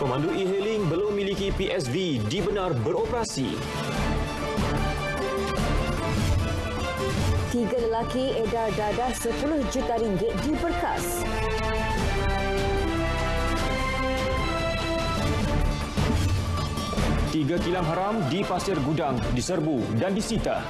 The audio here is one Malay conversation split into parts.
Pemandu e-hailing belum memiliki PSV dibenar beroperasi. 3 lelaki edar dadah 10 juta ringgit di Berkas. Tiga kilang haram di Pasir Gudang diserbu dan disita.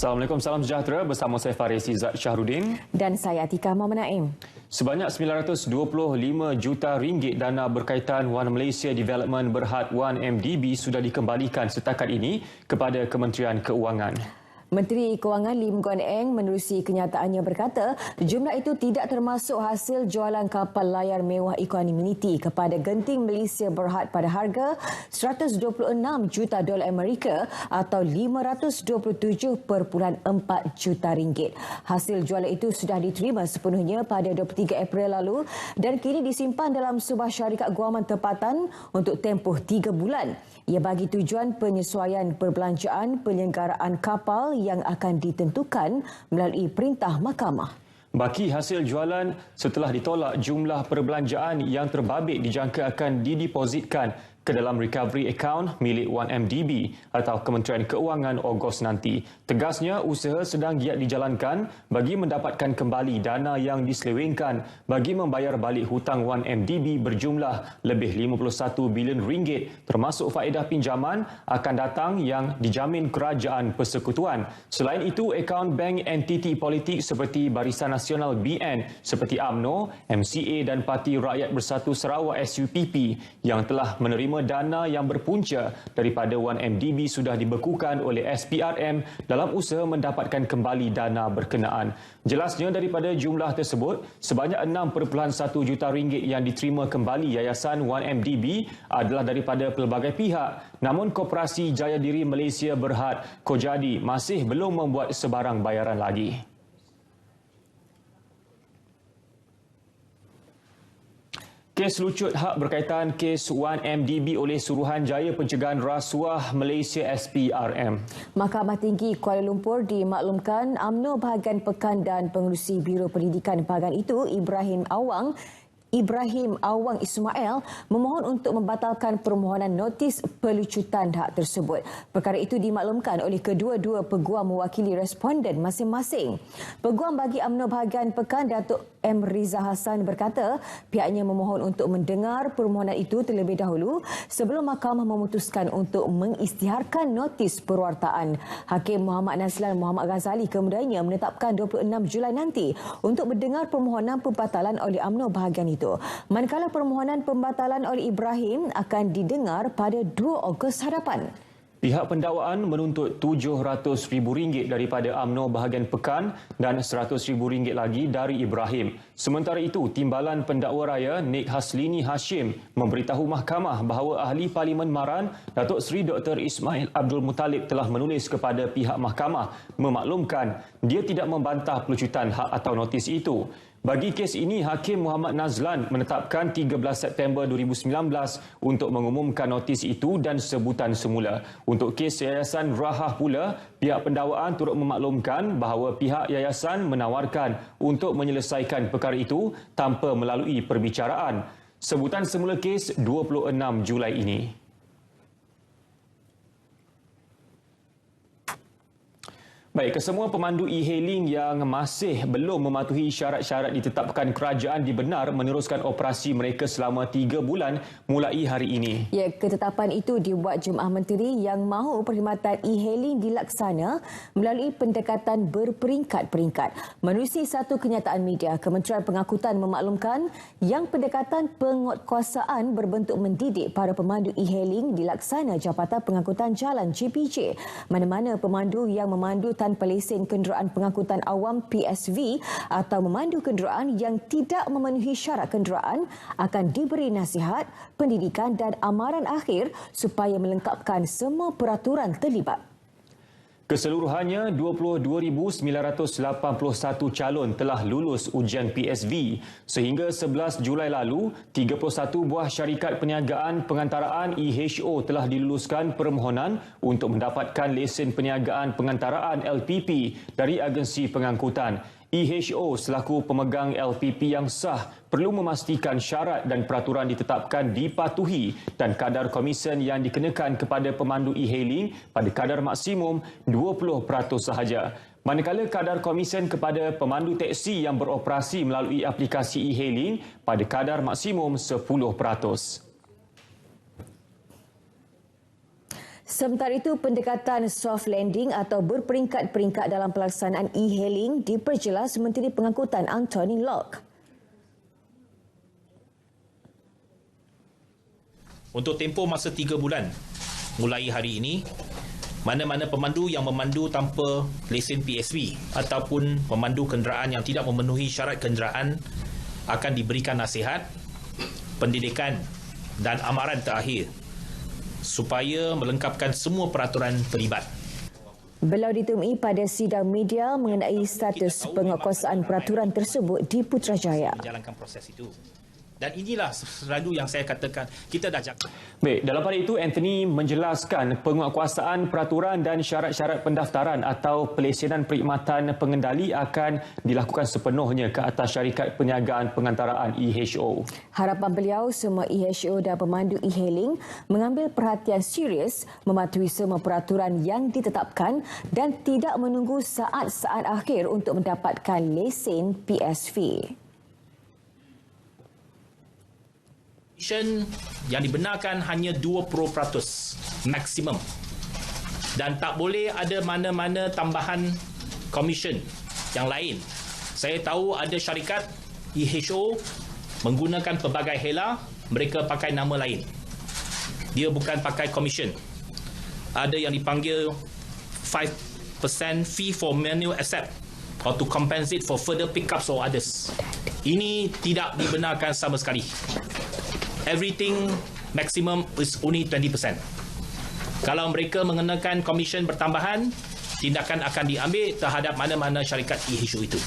Assalamualaikum, salam sejahtera. Bersama saya Faris Izzat Syahrudin dan saya Atika Muhammad Naim. Sebanyak 925 juta ringgit dana berkaitan One Malaysia Development Berhad 1MDB sudah dikembalikan setakat ini kepada Kementerian Keuangan. Menteri Kewangan Lim Guan Eng menerusi kenyataannya berkata jumlah itu tidak termasuk hasil jualan kapal layar mewah Equanimity kepada Genting Malaysia Berhad pada harga $126 juta Amerika atau 527.4 juta ringgit. Hasil jualan itu sudah diterima sepenuhnya pada 23 April lalu dan kini disimpan dalam sebuah syarikat guaman tempatan untuk tempoh 3 bulan. Ia bagi tujuan penyesuaian perbelanjaan penyelenggaraan kapal yang akan ditentukan melalui perintah mahkamah. Baki hasil jualan setelah ditolak jumlah perbelanjaan yang terbabit dijangka akan didepositkan ke dalam recovery account milik 1MDB atau Kementerian Keuangan Ogos nanti. Tegasnya, usaha sedang giat dijalankan bagi mendapatkan kembali dana yang diselewengkan bagi membayar balik hutang 1MDB berjumlah lebih 51 bilion ringgit termasuk faedah pinjaman akan datang yang dijamin kerajaan persekutuan. Selain itu, akaun bank entiti politik seperti Barisan Nasional BN seperti UMNO, MCA dan Parti Rakyat Bersatu Sarawak SUPP yang telah menerima dana yang berpunca daripada 1MDB sudah dibekukan oleh SPRM dalam usaha mendapatkan kembali dana berkenaan. Jelasnya daripada jumlah tersebut, sebanyak 6.1 juta ringgit yang diterima kembali Yayasan 1MDB adalah daripada pelbagai pihak. Namun Koperasi Jaya Diri Malaysia Berhad Kojadi masih belum membuat sebarang bayaran lagi. Kes lucut hak berkaitan kes 1MDB oleh Suruhanjaya Pencegahan Rasuah Malaysia SPRM. Mahkamah Tinggi Kuala Lumpur dimaklumkan UMNO Bahagian Pekan dan Pengerusi Biro Pendidikan Bahagian itu Ibrahim Awang Ismail memohon untuk membatalkan permohonan notis pelucutan hak tersebut. Perkara itu dimaklumkan oleh kedua-dua peguam mewakili responden masing-masing. Peguam bagi UMNO Bahagian Pekan Datuk M. Riza Hassan berkata pihaknya memohon untuk mendengar permohonan itu terlebih dahulu sebelum mahkamah memutuskan untuk mengisytiharkan notis perwartaan. Hakim Muhammad Nazlan Muhammad Ghazali kemudiannya menetapkan 26 Julai nanti untuk mendengar permohonan pembatalan oleh UMNO bahagian itu. Manakala permohonan pembatalan oleh Ibrahim akan didengar pada 2 Ogos hadapan. Pihak pendakwaan menuntut RM700,000 daripada UMNO Bahagian Pekan dan RM100,000 lagi dari Ibrahim. Sementara itu, Timbalan Pendakwa Raya Nik Haslini Hashim memberitahu mahkamah bahawa Ahli Parlimen Maran Datuk Seri Dr. Ismail Abdul Muttalib telah menulis kepada pihak mahkamah memaklumkan dia tidak membantah pelucutan hak atau notis itu. Bagi kes ini, Hakim Muhammad Nazlan menetapkan 13 September 2019 untuk mengumumkan notis itu dan sebutan semula. Untuk kes Yayasan Rahah pula, pihak pendakwaan turut memaklumkan bahawa pihak yayasan menawarkan untuk menyelesaikan perkara itu tanpa melalui perbicaraan. Sebutan semula kes 26 Julai ini. Baik, kesemua pemandu e-hailing yang masih belum mematuhi syarat-syarat ditetapkan kerajaan dibenar meneruskan operasi mereka selama 3 bulan mulai hari ini. Ya, ketetapan itu dibuat Jemaah Menteri yang mahu perkhidmatan e-hailing dilaksana melalui pendekatan berperingkat-peringkat. Menerusi satu kenyataan media, Kementerian Pengangkutan memaklumkan yang pendekatan penguatkuasaan berbentuk mendidik para pemandu e-hailing dilaksana Jabatan Pengangkutan Jalan JPJ. Mana-mana pemandu yang memandu tanpa lesen kenderaan pengangkutan awam PSV atau memandu kenderaan yang tidak memenuhi syarat kenderaan akan diberi nasihat, pendidikan dan amaran akhir supaya melengkapkan semua peraturan terlibat. Keseluruhannya 22,981 calon telah lulus ujian PSV. Sehingga 11 Julai lalu, 31 buah syarikat perniagaan pengantaraan EHO telah diluluskan permohonan untuk mendapatkan lesen perniagaan pengantaraan LPP dari agensi pengangkutan. EHO selaku pemegang LPP yang sah perlu memastikan syarat dan peraturan ditetapkan dipatuhi dan kadar komisen yang dikenakan kepada pemandu e-hailing pada kadar maksimum 20% sahaja. Manakala kadar komisen kepada pemandu teksi yang beroperasi melalui aplikasi e-hailing pada kadar maksimum 10%. Sementara itu, pendekatan soft landing atau berperingkat-peringkat dalam pelaksanaan e-hailing diperjelas Menteri Pengangkutan Anthony Locke. Untuk tempoh masa 3 bulan mulai hari ini, mana-mana pemandu yang memandu tanpa lesen PSV ataupun pemandu kenderaan yang tidak memenuhi syarat kenderaan akan diberikan nasihat, pendidikan dan amaran terakhir supaya melengkapkan semua peraturan terlibat. Beliau ditemui pada sidang media mengenai status penguatkuasaan peraturan tersebut di Putrajaya. Menjalankan proses itu. Dan inilah selalu yang saya katakan, kita dah jaga. Baik, dalam pada itu Anthony menjelaskan penguatkuasaan peraturan dan syarat-syarat pendaftaran atau pelesenan perkhidmatan pengendali akan dilakukan sepenuhnya ke atas syarikat perniagaan pengantaraan EHO. Harapan beliau semua EHO dan pemandu e-hailing mengambil perhatian serius mematuhi semua peraturan yang ditetapkan dan tidak menunggu saat-saat akhir untuk mendapatkan lesen PSV. Yang dibenarkan hanya 20% maksimum dan tak boleh ada mana-mana tambahan komisen yang lain. Saya tahu ada syarikat EHO menggunakan pelbagai hela, mereka pakai nama lain. Dia bukan pakai komisen. Ada yang dipanggil 5% fee for manual accept or to compensate for further pickups or others. Ini tidak dibenarkan sama sekali. Everything maximum is only 20%. Kalau mereka mengenakan komisen bertambahan, tindakan akan diambil terhadap mana-mana syarikat EHO itu.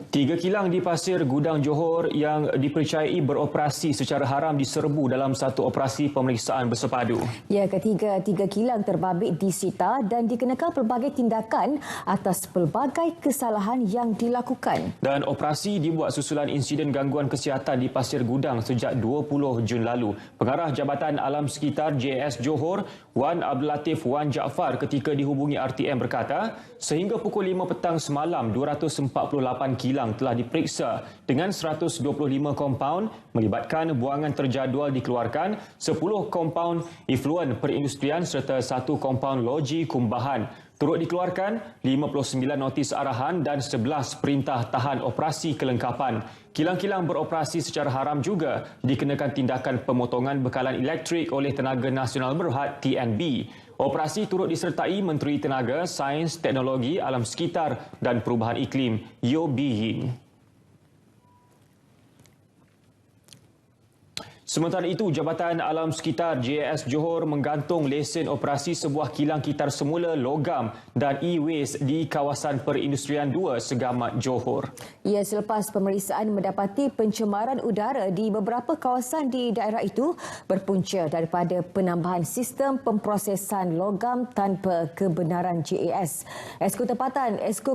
3 kilang di Pasir Gudang Johor yang dipercayai beroperasi secara haram diserbu dalam satu operasi pemeriksaan bersepadu. Ya, ketiga kilang terbabit disita dan dikenakan pelbagai tindakan atas pelbagai kesalahan yang dilakukan. Dan operasi dibuat susulan insiden gangguan kesihatan di Pasir Gudang sejak 20 Jun lalu. Pengarah Jabatan Alam Sekitar JS Johor, Wan Abdul Latif Wan Jaafar ketika dihubungi RTM berkata, sehingga pukul 5 petang semalam, 248 kilang telah diperiksa dengan 125 kompaun melibatkan buangan terjadual dikeluarkan, 10 kompaun efluen perindustrian serta 1 kompaun loji kumbahan. Turut dikeluarkan 59 notis arahan dan 11 perintah tahan operasi kelengkapan. Kilang-kilang beroperasi secara haram juga dikenakan tindakan pemotongan bekalan elektrik oleh Tenaga Nasional Berhad TNB. Operasi turut disertai Menteri Tenaga, Sains, Teknologi, Alam Sekitar dan Perubahan Iklim, Yeo Bee Yin. Sementara itu, Jabatan Alam Sekitar JS Johor menggantung lesen operasi sebuah kilang kitar semula logam dan e-waste di kawasan perindustrian 2 Segamat Johor. Ya, selepas pemeriksaan mendapati pencemaran udara di beberapa kawasan di daerah itu berpunca daripada penambahan sistem pemprosesan logam tanpa kebenaran JAS. Esko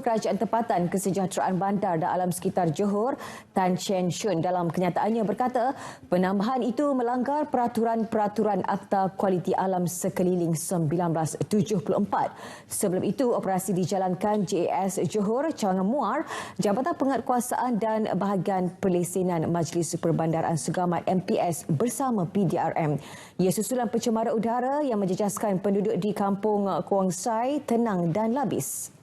Kerajaan Tempatan Kesejahteraan Bandar dan Alam Sekitar Johor, Tan Chen Shun dalam kenyataannya berkata, penambahan itu melanggar peraturan-peraturan Akta Kualiti Alam Sekeliling 1974. Sebelum itu, operasi dijalankan JAS Johor, Cawangan Muar, Jabatan Penguatkuasaan dan Bahagian Pelesenan Majlis Perbandaran Segamat MPS bersama PDRM. Ia susulan pencemaran udara yang menjejaskan penduduk di Kampung Kuangsai, Tenang dan Labis.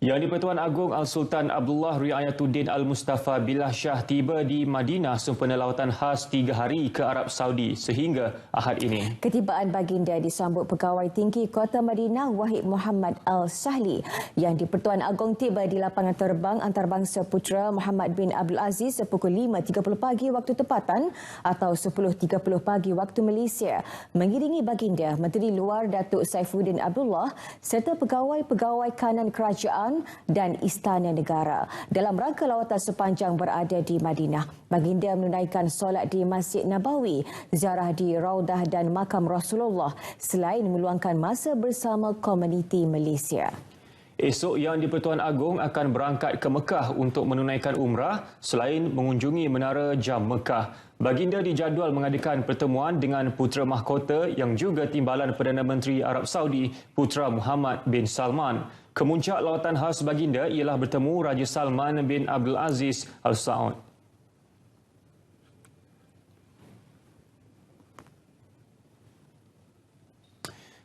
Yang di-Pertuan Agong Al-Sultan Abdullah Riayatuddin Al-Mustafa Billah Shah tiba di Madinah sempena lawatan khas 3 hari ke Arab Saudi sehingga Ahad ini. Ketibaan baginda disambut Pegawai Tinggi Kota Madinah Wahid Muhammad Al-Sahli. Yang di-Pertuan Agong tiba di lapangan terbang antarabangsa Putera Muhammad bin Abdul Aziz pukul 5.30 pagi waktu tempatan atau 10.30 pagi waktu Malaysia. Mengiringi baginda, Menteri Luar Datuk Saifuddin Abdullah serta pegawai-pegawai kanan kerajaan dan Istana Negara. Dalam rangka lawatan sepanjang berada di Madinah, baginda menunaikan solat di Masjid Nabawi, ziarah di Raudah dan Makam Rasulullah selain meluangkan masa bersama komuniti Malaysia. Esok Yang di-Pertuan Agong akan berangkat ke Mekah untuk menunaikan umrah selain mengunjungi Menara Jam Mekah. Baginda dijadual mengadakan pertemuan dengan Putera Mahkota yang juga Timbalan Perdana Menteri Arab Saudi, Putera Muhammad bin Salman. Kemuncak lawatan khas baginda ialah bertemu Raja Salman bin Abdul Aziz Al Saud.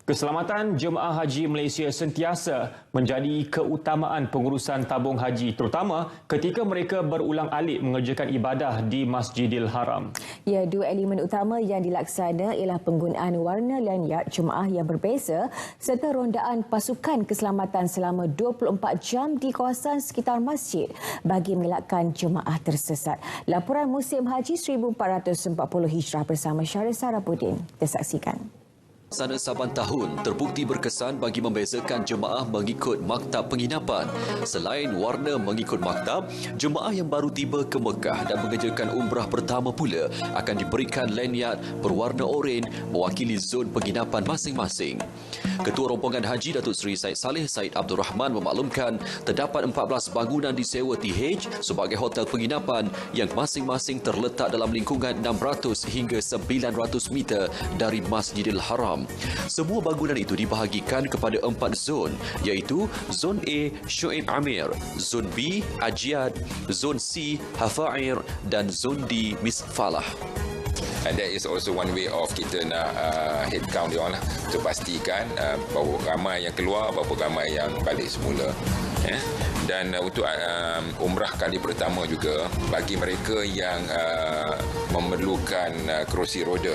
Keselamatan jemaah haji Malaysia sentiasa menjadi keutamaan pengurusan tabung haji, terutama ketika mereka berulang-alik mengerjakan ibadah di Masjidil Haram. Ya, dua elemen utama yang dilaksana ialah penggunaan warna lanyard jemaah yang berbeza serta rondaan pasukan keselamatan selama 24 jam di kawasan sekitar masjid bagi mengelakkan jemaah tersesat. Laporan musim haji 1440 Hijrah bersama Syarif Sarapudin. Kita saksikan. Sana saban tahun terbukti berkesan bagi membezakan jemaah mengikut maktab penginapan. Selain warna mengikut maktab, jemaah yang baru tiba ke Mekah dan mengerjakan umrah pertama pula akan diberikan lanyard berwarna oranye mewakili zon penginapan masing-masing. Ketua Rombongan Haji Datuk Seri Said Saleh Said Abdul Rahman memaklumkan terdapat 14 bangunan disewa TH sebagai hotel penginapan yang masing-masing terletak dalam lingkungan 600 hingga 900 meter dari Masjidil Haram. Semua bangunan itu dibahagikan kepada 4 zon, iaitu Zon A, Shu'aib Amir, Zon B, Ajiad, Zon C, Hafair dan Zon D, Miss Falah. And that is also one way of kita nak head count dia orang lah, untuk pastikan berapa ramai yang keluar, berapa ramai yang balik semula. Dan untuk umrah kali pertama juga, bagi mereka yang memerlukan kerusi roda,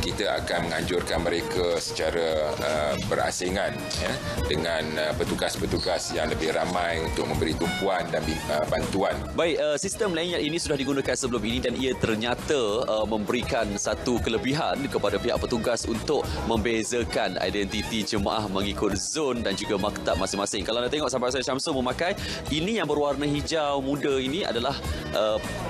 kita akan menganjurkan mereka secara berasingan dengan petugas-petugas yang lebih ramai untuk memberi tumpuan dan bantuan. Baik, sistem lanyard ini sudah digunakan sebelum ini dan ia ternyata memberikan satu kelebihan kepada pihak petugas untuk membezakan identiti jemaah mengikut zon dan juga maktab masing-masing. Kalau anda tengok sampai saya Syamsul memakai, ini yang berwarna hijau muda ini adalah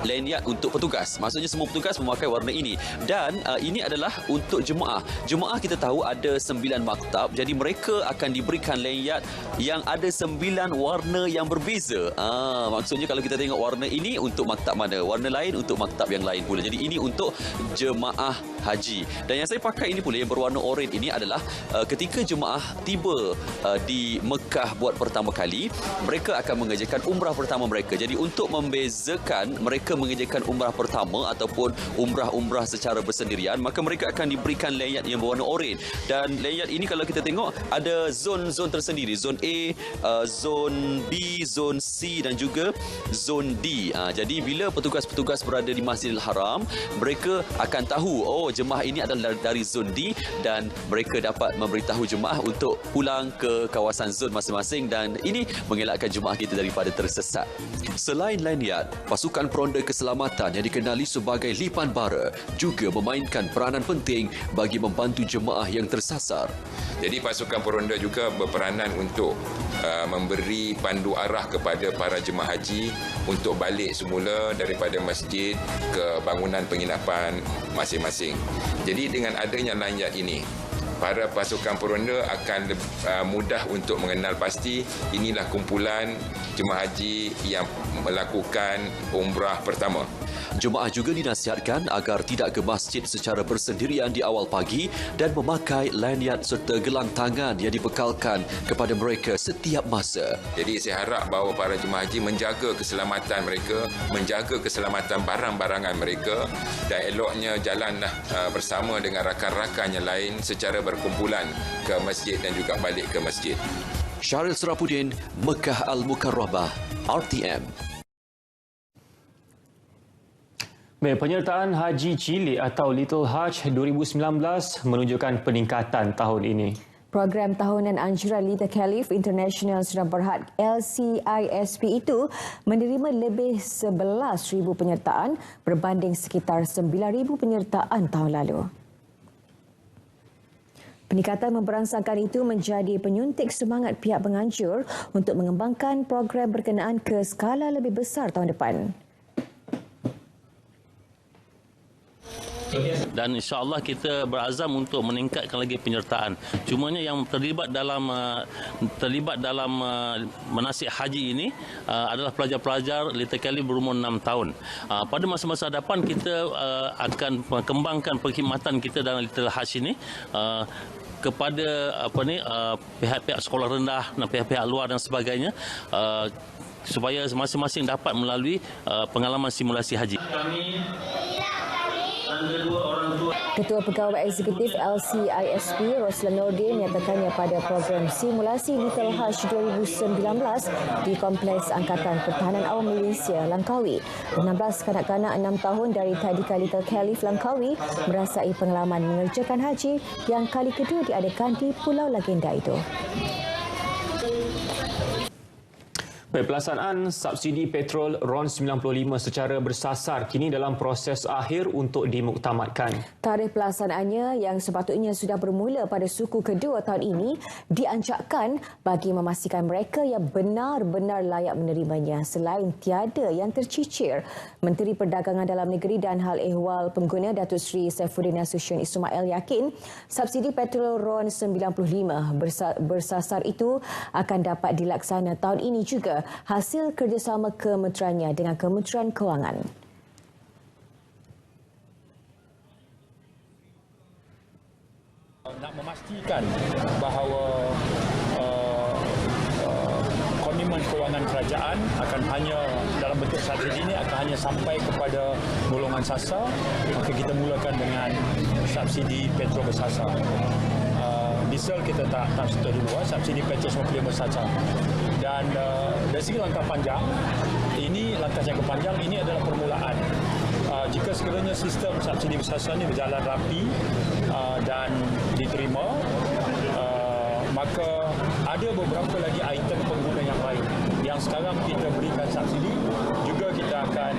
lanyard untuk petugas. Maksudnya semua petugas memakai warna ini. Dan ini adalah untuk jemaah. Jemaah kita tahu ada 9 maktab, jadi mereka akan diberikan lanyard yang ada 9 warna yang berbeza. Maksudnya kalau kita tengok warna ini untuk maktab mana, warna lain untuk maktab yang lain pula. Jadi ini untuk jemaah haji. Dan yang saya pakai ini pula yang berwarna oranye ini adalah ketika jemaah tiba di Mekah buat pertama kali, mereka akan mengerjakan umrah pertama mereka. Jadi untuk membezakan mereka mengerjakan umrah pertama ataupun umrah-umrah secara bersendirian, maka mereka akan diberikan lanyard yang berwarna oranye. Dan lanyard ini kalau kita tengok ada zon-zon tersendiri, zon A, zon B, zon C dan juga zon D. Jadi bila petugas-petugas berada di Masjidil Haram, mereka akan tahu, oh jemaah ini adalah dari zon D dan mereka dapat memberitahu jemaah untuk pulang ke kawasan zon masing-masing dan ini mengelakkan jemaah kita daripada tersesat. Selain lanyard, pasukan peronda keselamatan yang dikenali sebagai lipan bara juga memainkan peranan penting bagi membantu jemaah yang tersasar. Jadi pasukan peronda juga berperanan untuk memberi pandu arah kepada para jemaah haji untuk balik semula daripada masjid ke bangunan penginapan masing-masing. Jadi dengan adanya lanyard ini, para pasukan peronda akan mudah untuk mengenal pasti inilah kumpulan jemaah haji yang melakukan umrah pertama. Jemaah juga dinasihatkan agar tidak ke masjid secara bersendirian di awal pagi dan memakai lanyard serta gelang tangan yang dibekalkan kepada mereka setiap masa. Jadi saya harap bahawa para jemaah haji menjaga keselamatan mereka, menjaga keselamatan barang-barangan mereka dan eloknya jalanlah bersama dengan rakan-rakan yang lain secara berkumpulan ke masjid dan juga balik ke masjid. Syahril Serapuddin, Mekah Al-Mukarramah, RTM. Penyertaan Haji Cilik atau Little Hajj 2019 menunjukkan peningkatan tahun ini. Program tahunan anjuran Little Khalif International Sudah Berhad LCISP itu menerima lebih 11,000 penyertaan berbanding sekitar 9,000 penyertaan tahun lalu. Peningkatan memberangsangkan itu menjadi penyuntik semangat pihak penganjur untuk mengembangkan program berkenaan ke skala lebih besar tahun depan. Dan insya-Allah kita berazam untuk meningkatkan lagi penyertaan. Cumanya yang terlibat dalam manasik haji ini adalah pelajar-pelajar Little Khalif berumur 6 tahun. Pada masa-masa hadapan kita akan mengembangkan perkhidmatan kita dalam Little Hajj ini kepada pihak-pihak sekolah rendah dan pihak-pihak luar dan sebagainya supaya masing-masing dapat melalui pengalaman simulasi haji. Ketua Pegawai Eksekutif LCISP Roslan Nordin menyatakannya pada program simulasi Little Hajj 2019 di Kompleks Angkatan Pertahanan Awam Malaysia, Langkawi. 16 kanak-kanak 6 tahun dari Tadika Little Khalif Langkawi merasai pengalaman mengerjakan haji yang kali kedua diadakan di Pulau Legenda itu. Pelaksanaan subsidi petrol RON 95 secara bersasar kini dalam proses akhir untuk dimuktamadkan. Tarikh pelaksanaannya yang sepatutnya sudah bermula pada suku kedua tahun ini dianjakkan bagi memastikan mereka yang benar-benar layak menerimanya selain tiada yang tercicir. Menteri Perdagangan Dalam Negeri dan Hal Ehwal Pengguna Datuk Seri Saifuddin Nasution Ismail yakin subsidi petrol RON 95 bersasar itu akan dapat dilaksana tahun ini juga hasil kerjasama kementeriannya dengan Kementerian Kewangan. Nak memastikan bahawa komitmen kewangan kerajaan akan hanya dalam bentuk subsidi ini akan hanya sampai kepada golongan sasar, maka kita mulakan dengan subsidi petrol bersasar. Diesel kita tak sentuh dulu, subsidi petrol 95 bersasar. Dan dari segi langkah panjang, ini langkah jangka panjang ini adalah permulaan. Jika sekiranya sistem subsidi bersasar ini berjalan rapi dan diterima, maka ada beberapa lagi item pengguna yang lain yang sekarang kita berikan subsidi juga kita akan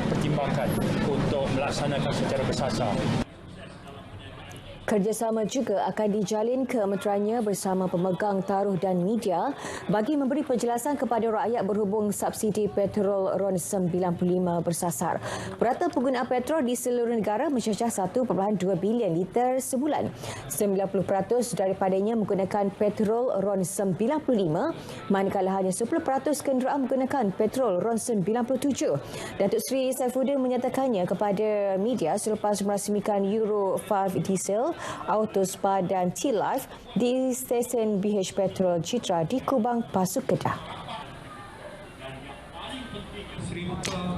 pertimbangkan untuk melaksanakan secara bersasar. Kerjasama juga akan dijalin kementeriannya bersama pemegang taruh dan media bagi memberi penjelasan kepada rakyat berhubung subsidi petrol RON 95 bersasar. Purata penggunaan petrol di seluruh negara mencecah 1.2 bilion liter sebulan. 90% daripadanya menggunakan petrol RON 95, manakala hanya 10% kenderaan menggunakan petrol RON 97. Datuk Seri Saifuddin menyatakannya kepada media selepas merasmikan Euro 5 diesel, Autospa dan T-Life di stesen BH Petrol Citra di Kubang, Pasuk Kedah.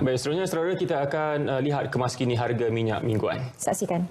Baik, seterusnya saudara, kita akan lihat kemaskini harga minyak mingguan. Saksikan.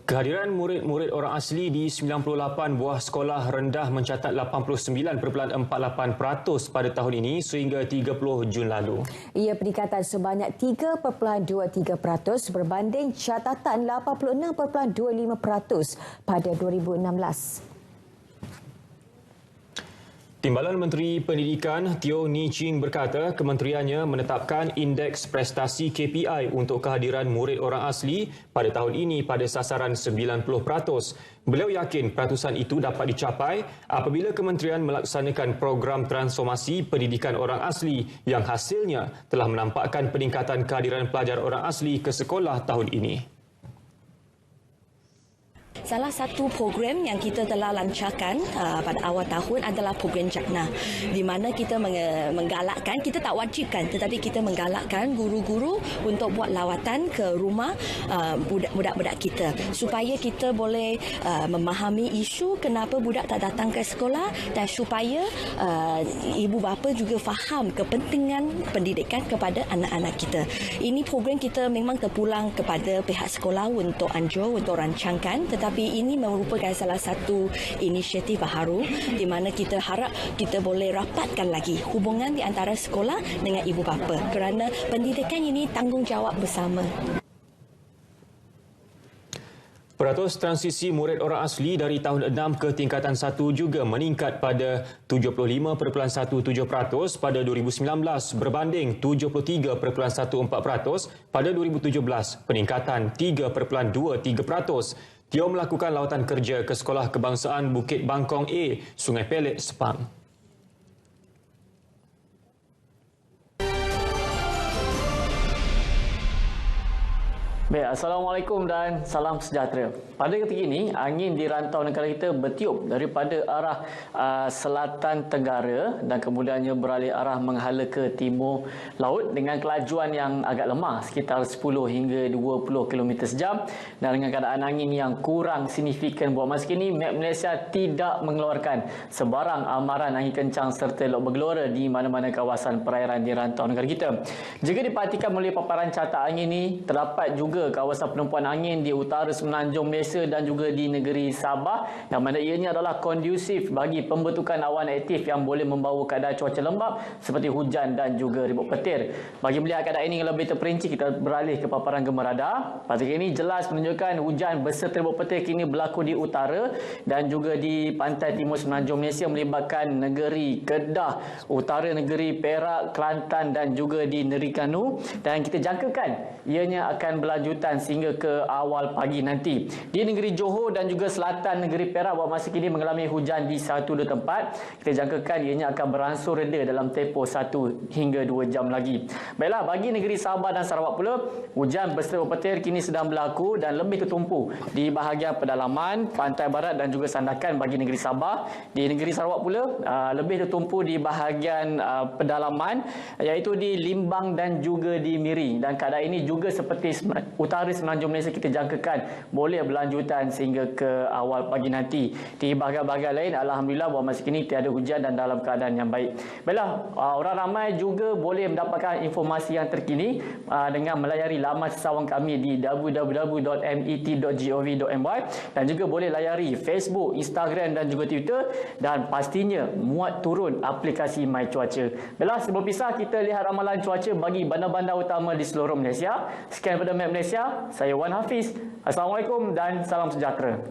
Kehadiran murid-murid orang asli di 98 buah sekolah rendah mencatat 89.48% pada tahun ini sehingga 30 Jun lalu. Ia peningkatan sebanyak 3.23% berbanding catatan 86.25% pada 2016. Timbalan Menteri Pendidikan Teo Ni Ching berkata kementeriannya menetapkan indeks prestasi KPI untuk kehadiran murid orang asli pada tahun ini pada sasaran 90%. Beliau yakin peratusan itu dapat dicapai apabila kementerian melaksanakan program transformasi pendidikan orang asli yang hasilnya telah menampakkan peningkatan kehadiran pelajar orang asli ke sekolah tahun ini. Salah satu program yang kita telah lancarkan pada awal tahun adalah program Jagna, di mana kita menggalakkan, kita tak wajibkan, tetapi kita menggalakkan guru-guru untuk buat lawatan ke rumah budak-budak kita supaya kita boleh memahami isu kenapa budak tak datang ke sekolah dan supaya ibu bapa juga faham kepentingan pendidikan kepada anak-anak kita. Ini program kita memang terpulang kepada pihak sekolah untuk anjur, untuk rancangkan, tetapi ini merupakan salah satu inisiatif baharu di mana kita harap kita boleh rapatkan lagi hubungan di antara sekolah dengan ibu bapa kerana pendidikan ini tanggungjawab bersama. Peratus transisi murid orang asli dari tahun 6 ke tingkatan 1 juga meningkat pada 75.17% pada 2019 berbanding 73.14% pada 2017, peningkatan 3.23%. Tio melakukan lawatan kerja ke Sekolah Kebangsaan Bukit Bangkong A, Sungai Pelik, Sepang. Baik, Assalamualaikum dan salam sejahtera. Pada ketika ini, angin di rantau negara kita bertiup daripada arah selatan tenggara dan kemudiannya beralih arah menghala ke timur laut dengan kelajuan yang agak lemah sekitar 10 hingga 20 km sejam dan dengan keadaan angin yang kurang signifikan buat masa kini, Met Malaysia tidak mengeluarkan sebarang amaran angin kencang serta elok bergelora di mana-mana kawasan perairan di rantau negara kita. Jika diperhatikan melalui paparan carta angin ini, terdapat juga kawasan penumpuan angin di utara semenanjung Malaysia dan juga di negeri Sabah yang mana ianya adalah kondusif bagi pembentukan awan aktif yang boleh membawa keadaan cuaca lembap seperti hujan dan juga ribut petir. Bagi melihat keadaan ini lebih terperinci, kita beralih ke paparan gemar radar. Pada ini jelas menunjukkan hujan beserta ribut petir kini berlaku di utara dan juga di pantai timur semenanjung Malaysia melibatkan negeri Kedah, utara negeri Perak, Kelantan dan juga di Negeri Kanu, dan kita jangkakan ianya akan berlanjut sehingga ke awal pagi nanti. Di negeri Johor dan juga selatan negeri Perak buat masa kini mengalami hujan di 1-2 tempat. Kita jangkakan ianya akan beransur reda dalam tempoh 1 hingga 2 jam lagi. Baiklah, bagi negeri Sabah dan Sarawak pula, hujan beserta petir kini sedang berlaku dan lebih tertumpu di bahagian pedalaman, pantai barat dan juga sandakan bagi negeri Sabah. Di negeri Sarawak pula, lebih tertumpu di bahagian pedalaman iaitu di Limbang dan juga di Miri, dan keadaan ini juga seperti utara semenanjung Malaysia kita jangkakan boleh berlanjutan sehingga ke awal pagi nanti. Di bahagian-bahagian lain, alhamdulillah buat masa kini tiada hujan dan dalam keadaan yang baik. Baiklah, orang ramai juga boleh mendapatkan informasi yang terkini dengan melayari laman sesawang kami di www.met.gov.my dan juga boleh layari Facebook, Instagram dan juga Twitter, dan pastinya muat turun aplikasi My Cuaca. Baiklah, sebelum pisah kita lihat ramalan cuaca bagi bandar-bandar utama di seluruh Malaysia. Sekian daripada Met Malaysia, saya Wan Hafiz. Assalamualaikum dan salam sejahtera.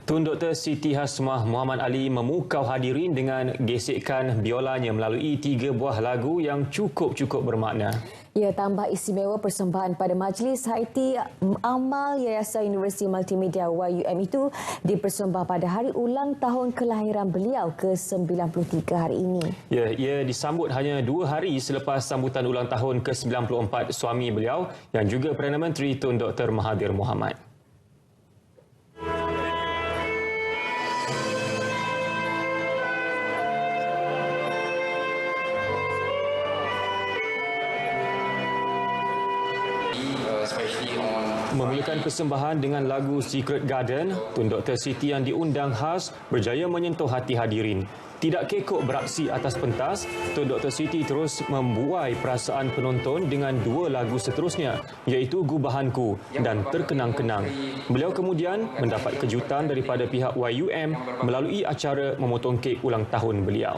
Tun Dr. Siti Hasmah Muhammad Ali memukau hadirin dengan gesekkan biolanya melalui 3 buah lagu yang cukup bermakna. Ya, tambah istimewa persembahan pada Majlis Haiti Amal Yayasan Universiti Multimedia YUM itu dipersembah pada hari ulang tahun kelahiran beliau ke-93 hari ini. Ya, ia disambut hanya 2 hari selepas sambutan ulang tahun ke-94 suami beliau yang juga Perdana Menteri Tun Dr. Mahathir Mohamad. Memulakan persembahan dengan lagu Secret Garden, Tun Dr. Siti yang diundang khas berjaya menyentuh hati hadirin. Tidak kekok beraksi atas pentas, Tun Dr. Siti terus membuai perasaan penonton dengan 2 lagu seterusnya, iaitu Gubahanku dan Terkenang-kenang. Beliau kemudian mendapat kejutan daripada pihak YUM melalui acara memotong kek ulang tahun beliau.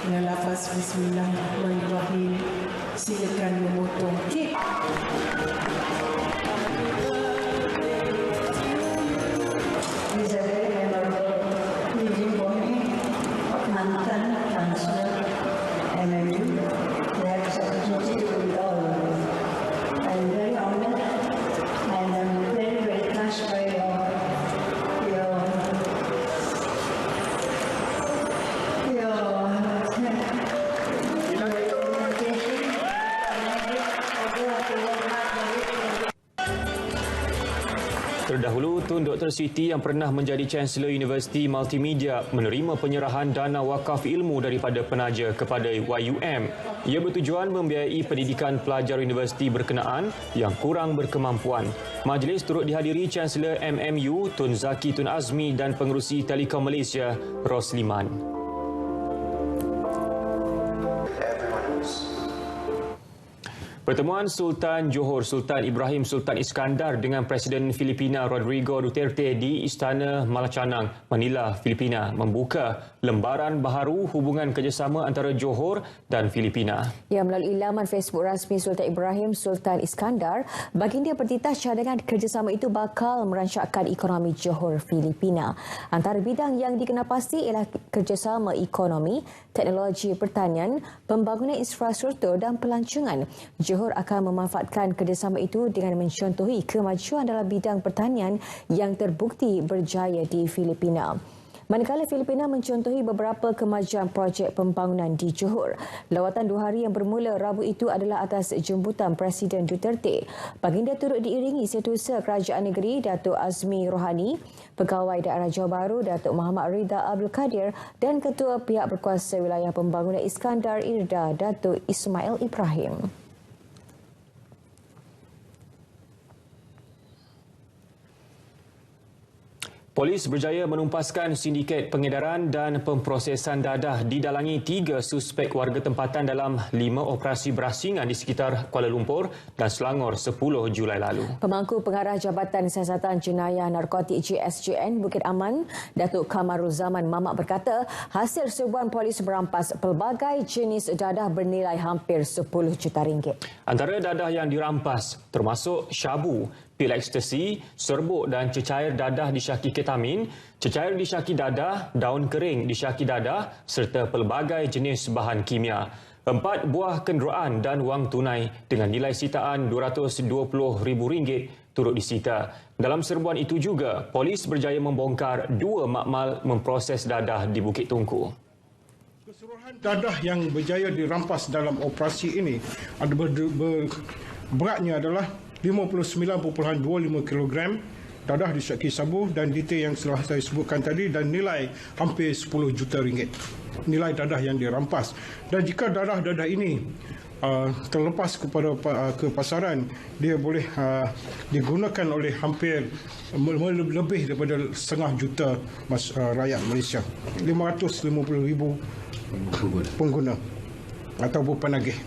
Dengan lafaz Bismillahirrahmanirrahim, silakan memotong kek. Mantan Chancellor MMU, their secretary with all of them. I'm very honored and I'm very, very touched by your Terdahulu, Tun Dr. Siti yang pernah menjadi Chancellor Universiti Multimedia menerima penyerahan dana wakaf ilmu daripada penaja kepada YUM. Ia bertujuan membiayai pendidikan pelajar universiti berkenaan yang kurang berkemampuan. Majlis turut dihadiri Chancellor MMU Tun Zaki Tun Azmi dan Pengerusi Telekom Malaysia Rosliman. Pertemuan Sultan Johor Sultan Ibrahim Sultan Iskandar dengan Presiden Filipina Rodrigo Duterte di Istana Malacanang, Manila, Filipina membuka lembaran baharu hubungan kerjasama antara Johor dan Filipina. Ya, melalui laman Facebook rasmi Sultan Ibrahim Sultan Iskandar, baginda bertitah cadangan kerjasama itu bakal merancakkan ekonomi Johor Filipina. Antara bidang yang dikenal pasti ialah kerjasama ekonomi, teknologi pertanian, pembangunan infrastruktur dan pelancongan. Johor akan memanfaatkan kerjasama itu dengan mencontohi kemajuan dalam bidang pertanian yang terbukti berjaya di Filipina. Manakala Filipina mencontohi beberapa kemajuan projek pembangunan di Johor. Lawatan 2 hari yang bermula Rabu itu adalah atas jemputan Presiden Duterte. Baginda turut diiringi Setiausaha Kerajaan Negeri Datuk Azmi Rohani, Pegawai Daerah Johor Bahru Datuk Muhammad Ridha Abdul Kadir dan Ketua Pihak Berkuasa Wilayah Pembangunan Iskandar Irda Datuk Ismail Ibrahim. Polis berjaya menumpaskan sindiket pengedaran dan pemprosesan dadah didalangi 3 suspek warga tempatan dalam 5 operasi berasingan di sekitar Kuala Lumpur dan Selangor 10 Julai lalu. Pemangku Pengarah Jabatan Siasatan Jenayah Narkotik JSJN Bukit Aman, Datuk Kamarul Zaman Mamak berkata, hasil serbuan polis merampas pelbagai jenis dadah bernilai hampir 10 juta ringgit. Antara dadah yang dirampas termasuk syabu, pil ekstasi, serbuk dan cecair dadah disyaki ketamin, cecair disyaki dadah, daun kering disyaki dadah serta pelbagai jenis bahan kimia. 4 buah kenderaan dan wang tunai dengan nilai sitaan RM220,000 turut disita. Dalam serbuan itu juga, polis berjaya membongkar 2 makmal memproses dadah di Bukit Tungku. Keseluruhan dadah yang berjaya dirampas dalam operasi ini beratnya adalah 59.25 kg dadah disyaki sabu dan detail yang telah saya sebutkan tadi dan nilai hampir 10 juta ringgit. Nilai dadah yang dirampas. Dan jika dadah-dadah ini terlepas ke pasaran, dia boleh digunakan oleh hampir lebih daripada 0.5 juta rakyat Malaysia. 550,000 pengguna ataupun penagih.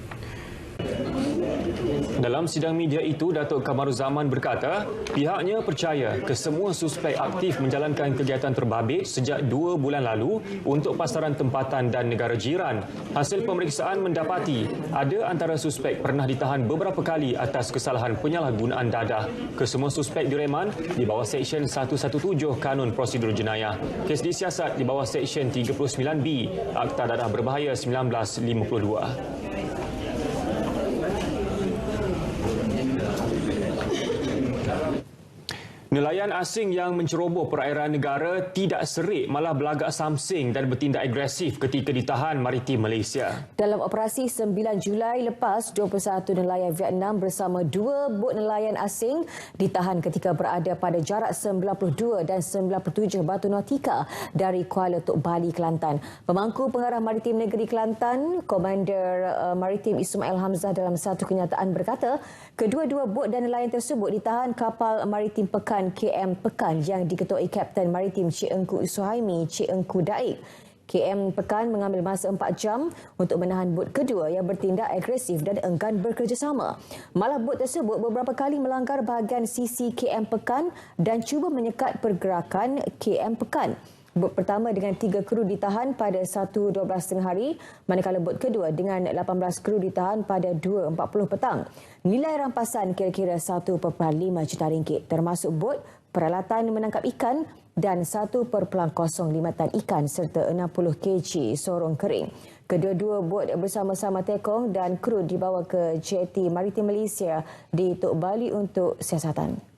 Dalam sidang media itu, Datuk Kamarul Zaman berkata, pihaknya percaya kesemua suspek aktif menjalankan kegiatan terbabit sejak 2 bulan lalu untuk pasaran tempatan dan negara jiran. Hasil pemeriksaan mendapati ada antara suspek pernah ditahan beberapa kali atas kesalahan penyalahgunaan dadah. Kesemua suspek direman di bawah Seksyen 117 Kanun Prosedur Jenayah. Kes disiasat di bawah Seksyen 39B Akta Dadah Berbahaya 1952. Nelayan asing yang menceroboh perairan negara tidak serik, malah belagak samsing dan bertindak agresif ketika ditahan maritim Malaysia. Dalam operasi 9 Julai lepas, 21 nelayan Vietnam bersama 2 bot nelayan asing ditahan ketika berada pada jarak 92 dan 97 batu nautika dari Kuala Tok Bali, Kelantan. Pemangku Pengarah Maritim Negeri Kelantan, Komander Maritim Ismail Hamzah dalam satu kenyataan berkata, kedua-dua bot dan nelayan tersebut ditahan kapal maritim Pekan KM Pekan yang diketuai Kapten Maritim Cik Engku Suhaimi Cik Engku Daik. KM Pekan mengambil masa 4 jam untuk menahan bot kedua yang bertindak agresif dan enggan bekerjasama. Malah bot tersebut beberapa kali melanggar bahagian sisi KM Pekan dan cuba menyekat pergerakan KM Pekan. Bot pertama dengan 3 kru ditahan pada 1.12 tengah hari, manakala bot kedua dengan 18 kru ditahan pada 2.40 petang. Nilai rampasan kira-kira 1.5 juta ringgit, termasuk bot, peralatan menangkap ikan dan 1.05 tan ikan serta 60 kg sorong kering. Kedua-dua bot bersama-sama tekong dan kru dibawa ke Jetty Maritim Malaysia di Tok Bali untuk siasatan.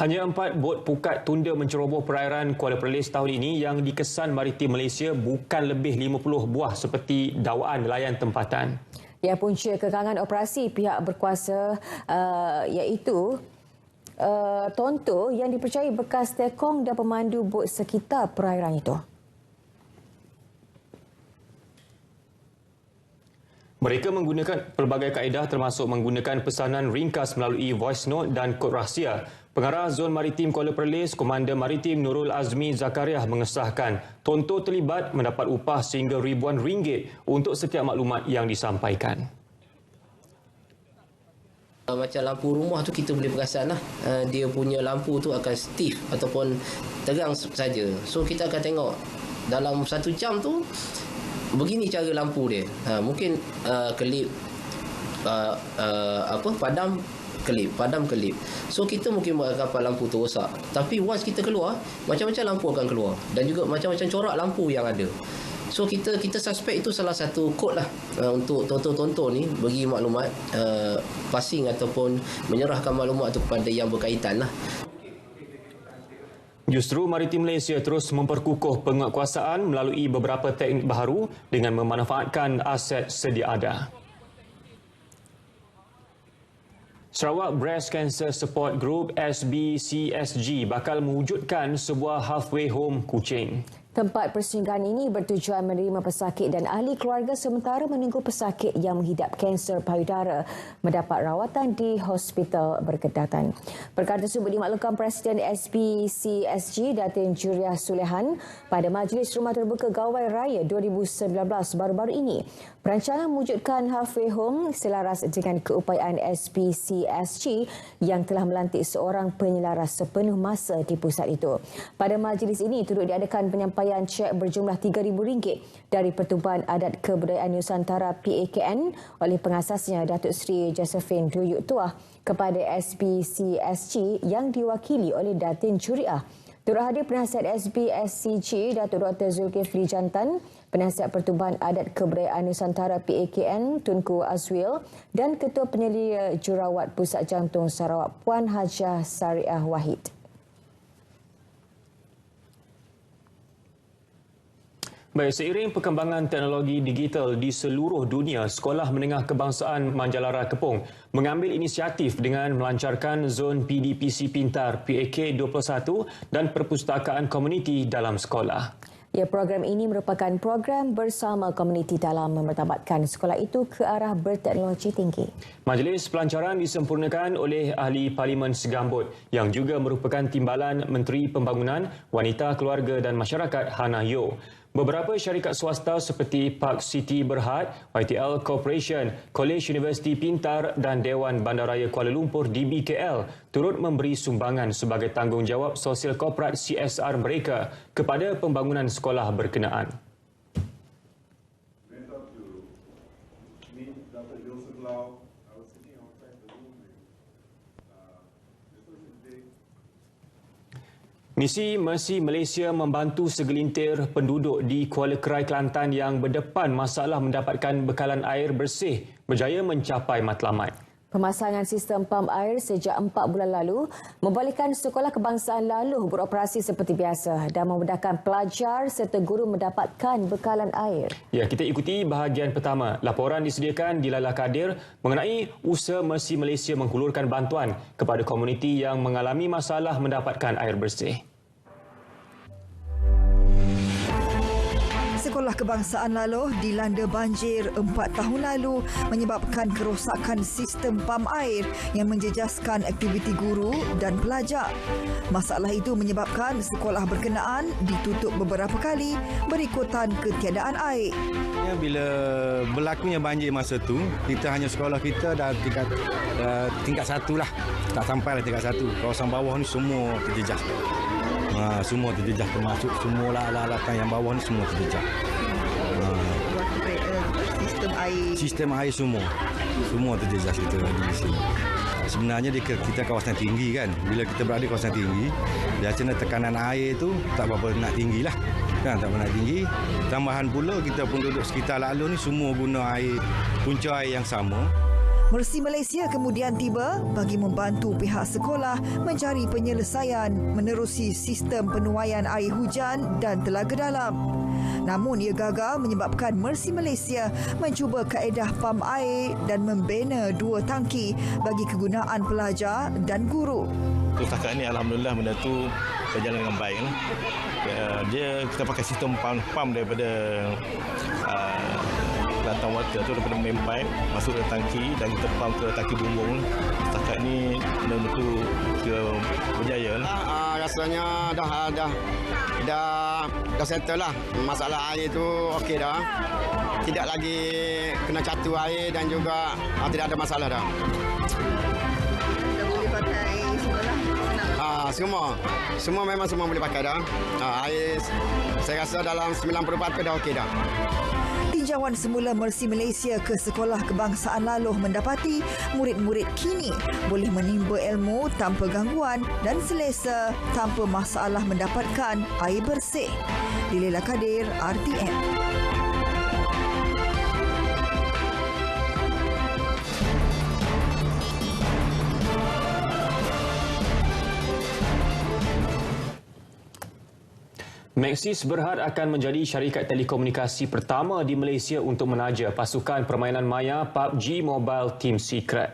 Hanya 4 bot pukat tunda menceroboh perairan Kuala Perlis tahun ini yang dikesan Maritim Malaysia, bukan lebih 50 buah seperti dakwaan nelayan tempatan. Yang punca kekangan operasi pihak berkuasa iaitu Tonto yang dipercayai bekas tekong dan pemandu bot sekitar perairan itu. Mereka menggunakan pelbagai kaedah termasuk menggunakan pesanan ringkas melalui voice note dan kod rahsia. Pengarah Zon Maritim Kuala Perlis, Komander Maritim Nurul Azmi Zakariah mengesahkan Tonto terlibat mendapat upah sehingga ribuan ringgit untuk setiap maklumat yang disampaikan. Macam lampu rumah tu kita boleh perasan lah. Dia punya lampu tu akan stiff ataupun terang saja. So kita akan tengok dalam 1 jam tu begini cara lampu dia. Mungkin kelip padam kelip. So kita mungkin buat kapal lampu tu rosak. Tapi once kita keluar, macam-macam lampu akan keluar dan juga macam-macam corak lampu yang ada. So kita suspek itu salah satu kod lah untuk Tonto ni bagi maklumat passing ataupun menyerahkan maklumat tu kepada yang berkaitan lah. Justru Maritim Malaysia terus memperkukuh penguatkuasaan melalui beberapa teknik baharu dengan memanfaatkan aset sedia ada. Sarawak Breast Cancer Support Group SBCSG bakal mewujudkan sebuah halfway home kucing. Tempat persinggahan ini bertujuan menerima pesakit dan ahli keluarga sementara menunggu pesakit yang menghidap kanser payudara mendapat rawatan di hospital berkedatan. Perkara tersebut dimaklumkan Presiden SBCSG Datin Juriah Sulehan pada Majlis Rumah Terbuka Gawai Raya 2019 baru-baru ini. Perancangan mewujudkan halfway home selaras dengan keupayaan SBCSG yang telah melantik seorang penyelaras sepenuh masa di pusat itu. Pada majlis ini turut diadakan penyampaian cek berjumlah RM3,000 dari Pertubuhan Adat Kebudayaan Nusantara PAKN oleh pengasasnya Datuk Seri Josephine Duyuk Tuah kepada SBCSG yang diwakili oleh Datin Juriah. Turut hadir penasihat SBSCG Datuk Dr. Zulkifli Jantan, penasihat Pertubuhan Adat Kebudayaan Nusantara PAKN Tunku Azwil dan Ketua Penyelia Jurawat Pusat Jantung Sarawak Puan Hajah Sariah Wahid. Baik, seiring perkembangan teknologi digital di seluruh dunia, Sekolah Menengah Kebangsaan Manjalara Kepong mengambil inisiatif dengan melancarkan Zon PDPC Pintar PAK21 dan perpustakaan komuniti dalam sekolah. Ya, program ini merupakan program bersama komuniti dalam memertabatkan sekolah itu ke arah berteknologi tinggi. Majlis pelancaran disempurnakan oleh Ahli Parlimen Segambut yang juga merupakan timbalan Menteri Pembangunan, Wanita, Keluarga dan Masyarakat Hannah Yeoh. Beberapa syarikat swasta seperti Park City Berhad, YTL Corporation, College Universiti Pintar dan Dewan Bandaraya Kuala Lumpur DBKL turut memberi sumbangan sebagai tanggungjawab sosial korporat CSR mereka kepada pembangunan sekolah berkenaan. Misi Mercy Malaysia membantu segelintir penduduk di Kuala Krai, Kelantan yang berdepan masalah mendapatkan bekalan air bersih berjaya mencapai matlamat. Pemasangan sistem pam air sejak 4 bulan lalu membolehkan Sekolah Kebangsaan Laluh beroperasi seperti biasa dan memudahkan pelajar serta guru mendapatkan bekalan air. Ya, kita ikuti bahagian pertama. Laporan disediakan di Lala Kadir mengenai usaha Mercy Malaysia menghulurkan bantuan kepada komuniti yang mengalami masalah mendapatkan air bersih. Sekolah Kebangsaan Laluh dilanda banjir 4 tahun lalu menyebabkan kerosakan sistem pam air yang menjejaskan aktiviti guru dan pelajar. Masalah itu menyebabkan sekolah berkenaan ditutup beberapa kali berikutan ketiadaan air. Bila berlakunya banjir masa tu, kita hanya sekolah kita dah tingkat 1 lah. Tak sampai lah tingkat 1. Kawasan bawah ni semua terjejas. Semua terjejas, termasuk semua alatan yang bawah ni semua terjejas. Sistem air semua terjejas kita di sini. Sebenarnya kita kawasan tinggi kan. Bila kita berada di kawasan tinggi, biasanya tekanan air tu tak berapa nak tinggi lah. Kan, tak berapa nak tinggi. Tambahan pula kita pun duduk sekitar Laluh ni semua guna air, punca air yang sama. Mercy Malaysia kemudian tiba bagi membantu pihak sekolah mencari penyelesaian menerusi sistem penuaian air hujan dan telaga dalam. Namun ia gagal menyebabkan Mercy Malaysia mencuba kaedah pam air dan membina 2 tangki bagi kegunaan pelajar dan guru. Setakat ini alhamdulillah benda tu berjalan dengan baik lah. Kita pakai sistem pam daripada Kelantan Water tu, daripada main pipe masuk ke tangki dan kita pam ke tangki bumbung. Setakat ni benda tu berjaya lah. Rasanya dah settle lah. Masalah air tu okey dah. Tidak lagi kena catu air dan juga tidak ada masalah dah. Dah boleh pakai sekolah? Semua memang semua boleh pakai dah. Air saya rasa dalam 90% dah okey dah. Tinjauan semula Mercy Malaysia ke Sekolah Kebangsaan Laluh mendapati murid-murid kini boleh menimba ilmu tanpa gangguan dan selesa tanpa masalah mendapatkan air bersih. Lila Kadir, RTM. Maxis Berhad akan menjadi syarikat telekomunikasi pertama di Malaysia untuk menaja pasukan permainan maya PUBG Mobile Team Secret.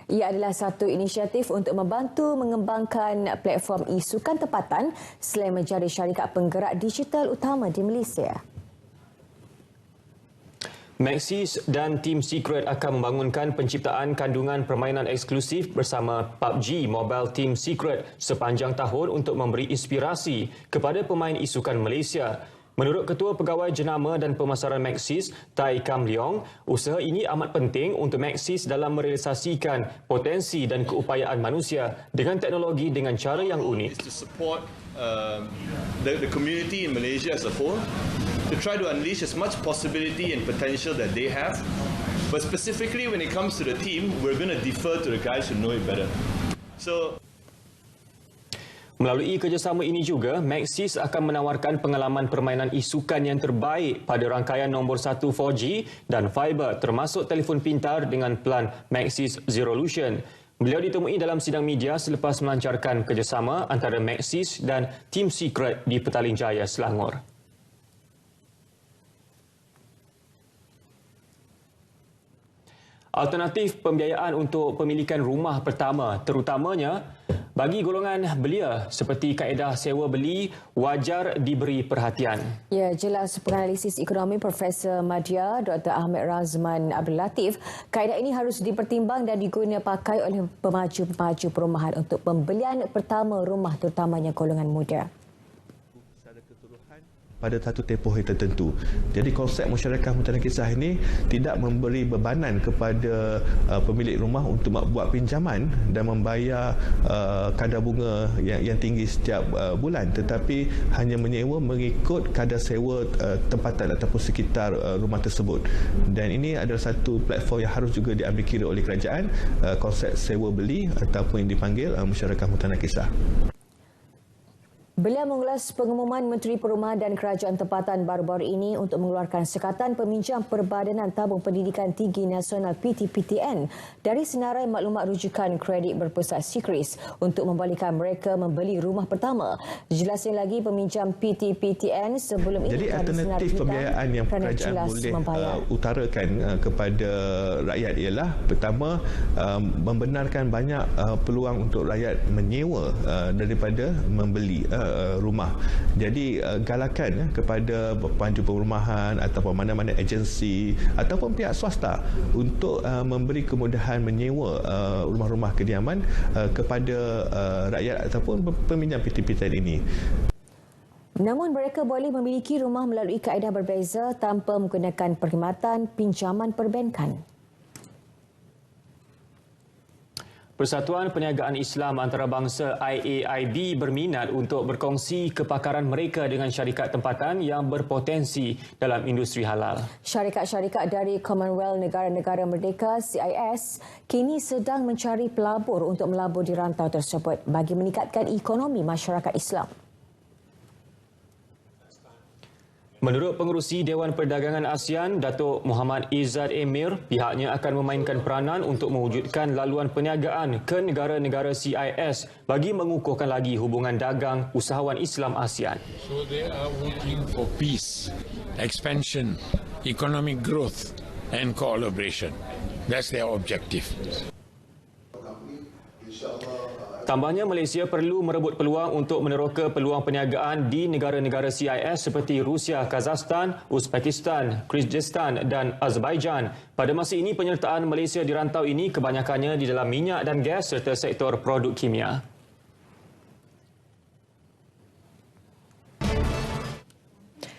Ia adalah satu inisiatif untuk membantu mengembangkan platform e-sukan tempatan selain menjadi syarikat penggerak digital utama di Malaysia. Maxis dan Team Secret akan membangunkan penciptaan kandungan permainan eksklusif bersama PUBG Mobile Team Secret sepanjang tahun untuk memberi inspirasi kepada pemain e-sukan Malaysia. Menurut Ketua Pegawai Jenama dan Pemasaran Maxis, Tai Kam Leong, usaha ini amat penting untuk Maxis dalam merealisasikan potensi dan keupayaan manusia dengan teknologi dengan cara yang unik. To support the community in Malaysia as a whole, to try to unleash as much possibility and potential that they have. But specifically when it comes to the team, we're going to defer to the guys who know it better. Melalui kerjasama ini juga, Maxis akan menawarkan pengalaman permainan e-sukan yang terbaik pada rangkaian nombor 1 4G dan fiber termasuk telefon pintar dengan pelan Maxis Zeroolution. Beliau ditemui dalam sidang media selepas melancarkan kerjasama antara Maxis dan Team Secret di Petaling Jaya, Selangor. Alternatif pembiayaan untuk pemilikan rumah pertama, terutamanya bagi golongan belia seperti kaedah sewa beli, wajar diberi perhatian. Ya, jelas penganalisis ekonomi Profesor Madya Dr. Ahmed Razman Abdul Latif, kaedah ini harus dipertimbang dan diguna pakai oleh pemaju-pemaju perumahan untuk pembelian pertama rumah terutamanya golongan muda. Pada satu tempoh yang tertentu. Jadi konsep masyarakat Mutanah Kisah ini tidak memberi bebanan kepada pemilik rumah untuk buat pinjaman dan membayar kadar bunga yang tinggi setiap bulan, tetapi hanya menyewa mengikut kadar sewa tempatan ataupun sekitar rumah tersebut. Dan ini adalah satu platform yang harus juga diambil kira oleh kerajaan, konsep sewa beli ataupun yang dipanggil masyarakat Mutanah Kisah. Beliau mengulas pengumuman Menteri Perumahan dan Kerajaan Tempatan baru-baru ini untuk mengeluarkan sekatan peminjam Perbadanan Tabung Pendidikan Tinggi Nasional PTPTN dari senarai maklumat rujukan kredit berpusat SIKRIS untuk membolehkan mereka membeli rumah pertama. Dijelaskan lagi peminjam PTPTN sebelum ini jadi alternatif pembiayaan yang kerajaan boleh utarakan kepada rakyat ialah pertama membenarkan banyak peluang untuk rakyat menyewa daripada membeli rumah. Jadi galakan kepada panju perumahan ataupun mana-mana agensi ataupun pihak swasta untuk memberi kemudahan menyewa rumah-rumah kediaman kepada rakyat ataupun peminjam PTPTN ini. Namun mereka boleh memiliki rumah melalui kaedah berbeza tanpa menggunakan perkhidmatan pinjaman perbankan. Persatuan Perniagaan Islam Antarabangsa IAIB berminat untuk berkongsi kepakaran mereka dengan syarikat tempatan yang berpotensi dalam industri halal. Syarikat-syarikat dari Commonwealth Negara-Negara Merdeka CIS kini sedang mencari pelabur untuk melabur di rantau tersebut bagi meningkatkan ekonomi masyarakat Islam. Menurut Pengerusi Dewan Perdagangan ASEAN, Datuk Muhammad Izzat Emir, pihaknya akan memainkan peranan untuk mewujudkan laluan perniagaan ke negara-negara CIS bagi mengukuhkan lagi hubungan dagang usahawan Islam ASEAN. So they are working for peace, expansion, economic growth and collaboration. That's their objective. Tambahnya, Malaysia perlu merebut peluang untuk meneroka peluang perniagaan di negara-negara CIS seperti Rusia, Kazakhstan, Uzbekistan, Kyrgyzstan dan Azerbaijan. Pada masa ini, penyertaan Malaysia di rantau ini kebanyakannya di dalam minyak dan gas serta sektor produk kimia.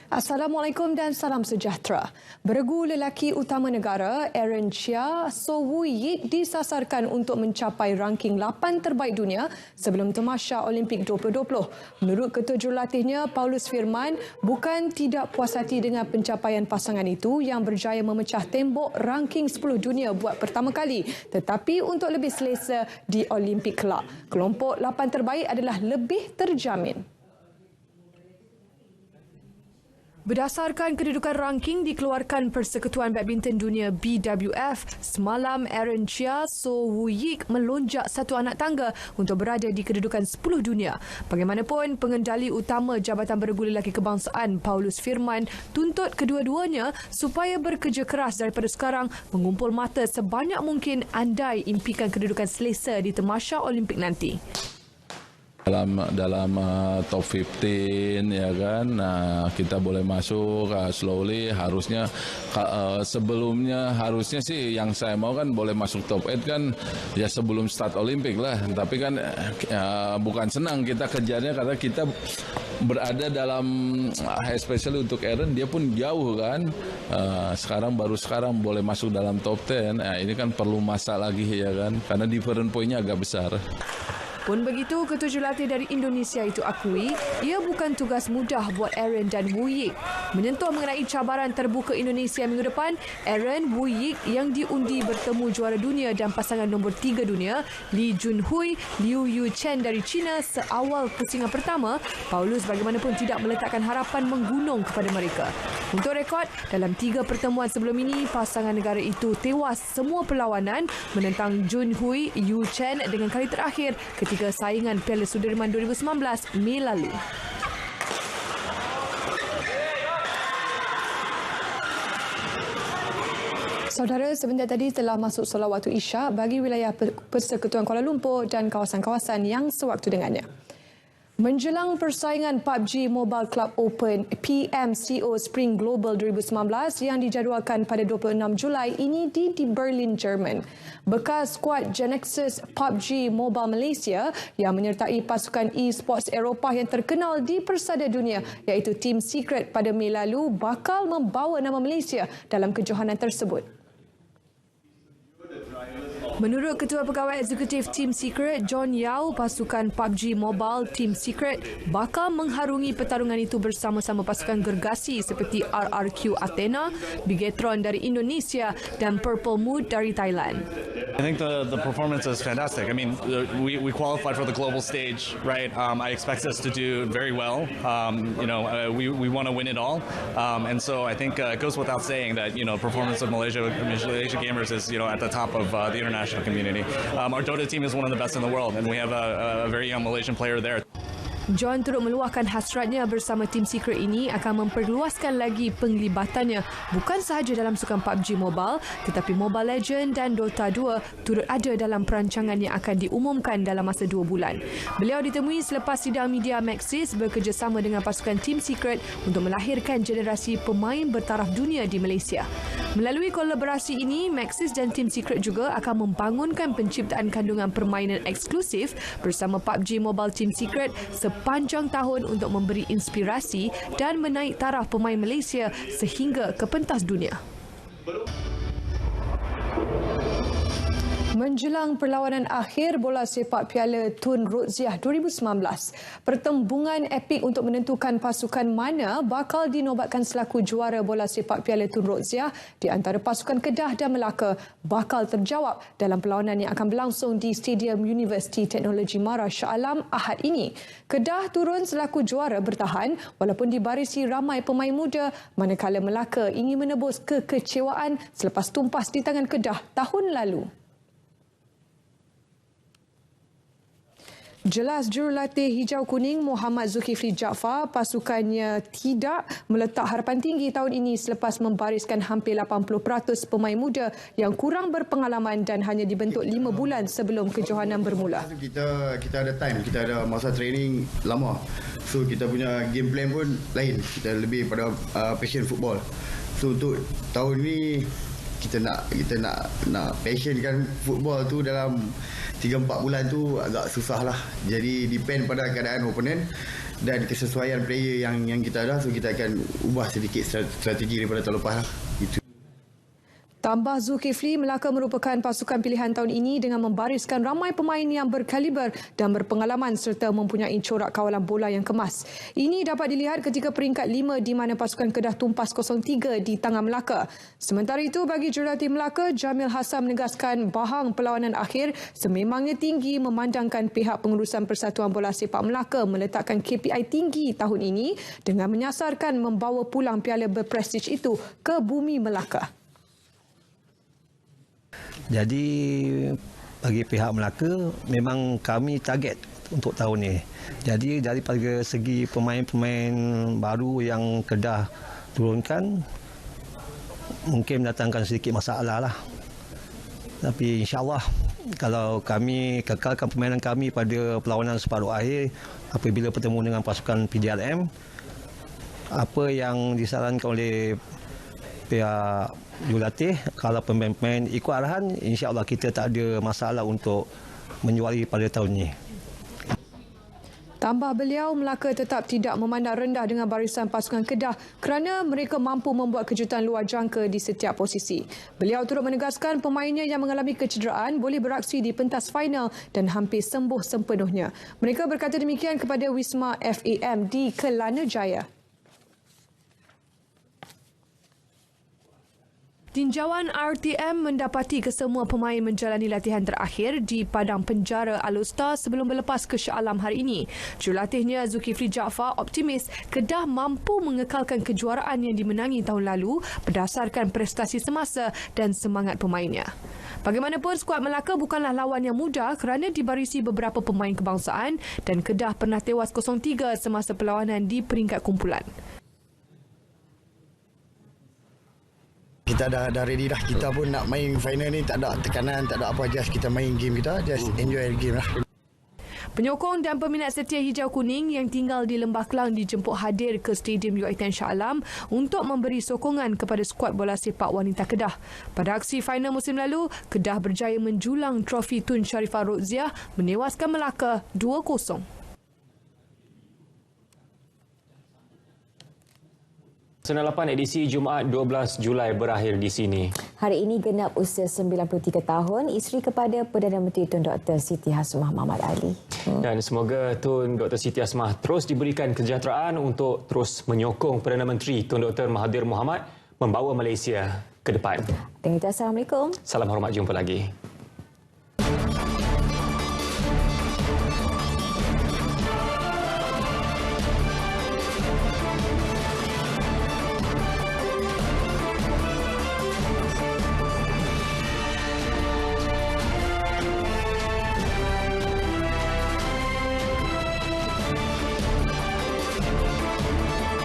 Assalamualaikum dan salam sejahtera. Beregu lelaki utama negara, Aaron Chia So Woo Yik disasarkan untuk mencapai ranking 8 terbaik dunia sebelum Tamasya Olimpik 2020. Menurut ketua jurulatihnya, Paulus Firman, bukan tidak puas hati dengan pencapaian pasangan itu yang berjaya memecah tembok ranking 10 dunia buat pertama kali, tetapi untuk lebih selesa di Olimpik kelak. Kelompok 8 terbaik adalah lebih terjamin. Berdasarkan kedudukan ranking dikeluarkan Persekutuan Badminton Dunia BWF, semalam Aaron Chia So Woo Yik melonjak satu anak tangga untuk berada di kedudukan 10 dunia. Bagaimanapun, pengendali utama Jabatan Beregu Lelaki Kebangsaan Paulus Firman tuntut kedua-duanya supaya bekerja keras daripada sekarang mengumpul mata sebanyak mungkin andai impikan kedudukan selesa di Tamasya Olimpik nanti. Dalam top 15 ya kan, kita boleh masuk slowly. Harusnya sebelumnya harusnya sih yang saya mau kan boleh masuk top 8 kan ya sebelum start Olimpik lah. Tapi kan bukan senang kita kejarnya karena kita berada dalam, especially untuk Aaron, dia pun jauh kan. Baru sekarang boleh masuk dalam top 10. Ini kan perlu masa lagi ya kan, karena different point-nya agak besar. Pun begitu, ketua jurulatih dari Indonesia itu akui, ia bukan tugas mudah buat Aaron dan Woo Yik. Menyentuh mengenai cabaran terbuka Indonesia minggu depan, Aaron, Woo Yik yang diundi bertemu juara dunia dan pasangan nombor 3 dunia, Lee Junhui, Liu Yu Chen dari China seawal pusingan pertama, Paulus bagaimanapun tidak meletakkan harapan menggunung kepada mereka. Untuk rekod, dalam 3 pertemuan sebelum ini, pasangan negara itu tewas semua perlawanan menentang Junhui, Yu Chen dengan kali terakhir ketika saingan Piala Sudirman 2019 Mei lalu. Saudara, sebentar tadi telah masuk solat waktu Isyak bagi wilayah Persekutuan Kuala Lumpur dan kawasan-kawasan yang sewaktu dengannya. Menjelang persaingan PUBG Mobile Club Open PMCO Spring Global 2019 yang dijadualkan pada 26 Julai ini di Berlin, Jerman. Bekas skuad Genexus PUBG Mobile Malaysia yang menyertai pasukan e-sports Eropah yang terkenal di persada dunia iaitu Team Secret pada Mei lalu bakal membawa nama Malaysia dalam kejohanan tersebut. Menurut Ketua Pegawai Eksekutif Team Secret, John Yao, pasukan PUBG Mobile Team Secret bakal mengharungi pertarungan itu bersama-sama pasukan gergasi seperti RRQ Athena, Bigetron dari Indonesia dan Purple Mood dari Thailand. I think the performance is fantastic. I mean, we qualified for the global stage, right? I expect us to do very well. We want to win it all, and so I think it goes without saying that performance of Malaysia gamers is at the top of the international community. Our Dota team is one of the best in the world, and we have a very young Malaysian player there. John turut meluahkan hasratnya bersama Team Secret ini akan memperluaskan lagi penglibatannya bukan sahaja dalam sukan PUBG Mobile tetapi Mobile Legends dan Dota 2 turut ada dalam perancangan yang akan diumumkan dalam masa 2 bulan. Beliau ditemui selepas sidang media Maxis bekerjasama dengan pasukan Team Secret untuk melahirkan generasi pemain bertaraf dunia di Malaysia. Melalui kolaborasi ini, Maxis dan Team Secret juga akan membangunkan penciptaan kandungan permainan eksklusif bersama PUBG Mobile Team Secret sepanjang tahun untuk memberi inspirasi dan menaik taraf pemain Malaysia sehingga ke pentas dunia. Menjelang perlawanan akhir bola sepak Piala Tun Roziah 2019, pertembungan epik untuk menentukan pasukan mana bakal dinobatkan selaku juara bola sepak Piala Tun Roziah di antara pasukan Kedah dan Melaka bakal terjawab dalam perlawanan yang akan berlangsung di Stadium Universiti Teknologi Mara Shah Alam Ahad ini. Kedah turun selaku juara bertahan walaupun dibarisi ramai pemain muda, manakala Melaka ingin menebus kekecewaan selepas tumpas di tangan Kedah tahun lalu. Jelas jurulatih hijau kuning Muhammad Zulkifli Jaafar pasukannya tidak meletak harapan tinggi tahun ini selepas membariskan hampir 80% pemain muda yang kurang berpengalaman dan hanya dibentuk 5 bulan sebelum kejohanan bermula. Kita ada time, kita ada masa training lama. So kita punya game plan pun lain. Kita lebih pada passion football. So untuk tahun ni kita nak passionkan football tu dalam 3-4 bulan tu agak susah lah. Jadi depend pada keadaan opponent dan kesesuaian player yang kita ada. So kita akan ubah sedikit strategi daripada tahun lepas lah. Itu. Tambah Zulkifli, Melaka merupakan pasukan pilihan tahun ini dengan membariskan ramai pemain yang berkaliber dan berpengalaman serta mempunyai corak kawalan bola yang kemas. Ini dapat dilihat ketika peringkat 5 di mana pasukan Kedah tumpas 0-3 di tangan Melaka. Sementara itu, bagi jurulatih Melaka, Jamil Hassan menegaskan bahang perlawanan akhir sememangnya tinggi memandangkan pihak pengurusan Persatuan Bola Sepak Melaka meletakkan KPI tinggi tahun ini dengan menyasarkan membawa pulang piala berprestij itu ke bumi Melaka. Jadi bagi pihak Melaka memang kami target untuk tahun ini. Jadi daripada segi pemain-pemain baru yang Kedah turunkan mungkin mendatangkan sedikit masalah lah. Tapi insya-Allah kalau kami kekalkan permainan kami pada perlawanan separuh akhir apabila bertemu dengan pasukan PDRM, apa yang disarankan oleh pihak jurulatih, kalau pemain-pemain ikut arahan, insya-Allah kita tak ada masalah untuk menjuari pada tahun ini. Tambah beliau, Melaka tetap tidak memandang rendah dengan barisan pasukan Kedah kerana mereka mampu membuat kejutan luar jangka di setiap posisi. Beliau turut menegaskan pemainnya yang mengalami kecederaan boleh beraksi di pentas final dan hampir sembuh sepenuhnya. Mereka berkata demikian kepada Wisma FAM di Kelana Jaya. Tinjauan RTM mendapati kesemua pemain menjalani latihan terakhir di padang penjara Alustar sebelum berlepas ke Shah Alam hari ini. Jurulatihnya Zulkifli Jaafar optimis Kedah mampu mengekalkan kejuaraan yang dimenangi tahun lalu berdasarkan prestasi semasa dan semangat pemainnya. Bagaimanapun, skuad Melaka bukanlah lawan yang mudah kerana dibarisi beberapa pemain kebangsaan dan Kedah pernah tewas 0-3 semasa perlawanan di peringkat kumpulan. Kita dah ready dah. Kita pun nak main final ni tak ada tekanan, tak ada apa, just kita main game kita, just enjoy the game lah. Penyokong dan peminat setia hijau kuning yang tinggal di Lembah Kelang dijemput hadir ke Stadium UiTM Shah Alam untuk memberi sokongan kepada skuad bola sepak wanita Kedah. Pada aksi final musim lalu, Kedah berjaya menjulang trofi Tun Sharifah Roziah menewaskan Melaka 2-0. 98 edisi Jumaat 12 Julai berakhir di sini. Hari ini genap usia 93 tahun isteri kepada Perdana Menteri Tun Dr. Siti Hasmah Mahmud Ali. Dan semoga Tun Dr. Siti Hasmah terus diberikan kesejahteraan untuk terus menyokong Perdana Menteri Tun Dr. Mahathir Mohamad membawa Malaysia ke depan. Dengan itu, Assalamualaikum. Salam hormat, jumpa lagi.